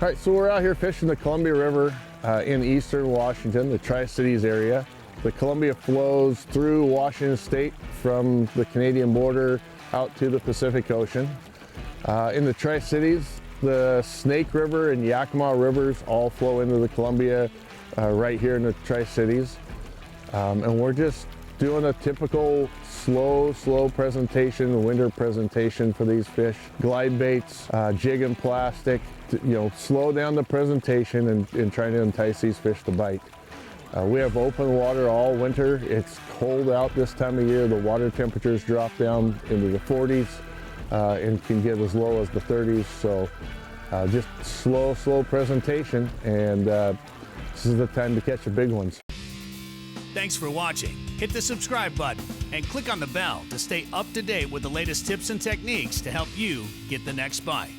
All right, so we're out here fishing the Columbia River in eastern Washington, the Tri-Cities area. The Columbia flows through Washington State from the Canadian border out to the Pacific Ocean. In the Tri-Cities, the Snake River and Yakima rivers all flow into the Columbia right here in the Tri-Cities. And we're just doing a typical slow presentation, winter presentation for these fish. Glide baits, jig and plastic, slow down the presentation and trying to entice these fish to bite. We have open water all winter. It's cold out this time of year. The water temperatures drop down into the 40s and can get as low as the 30s. So just slow presentation, and this is the time to catch the big ones. Thanks for watching. Hit the subscribe button and click on the bell to stay up to date with the latest tips and techniques to help you get the next bite.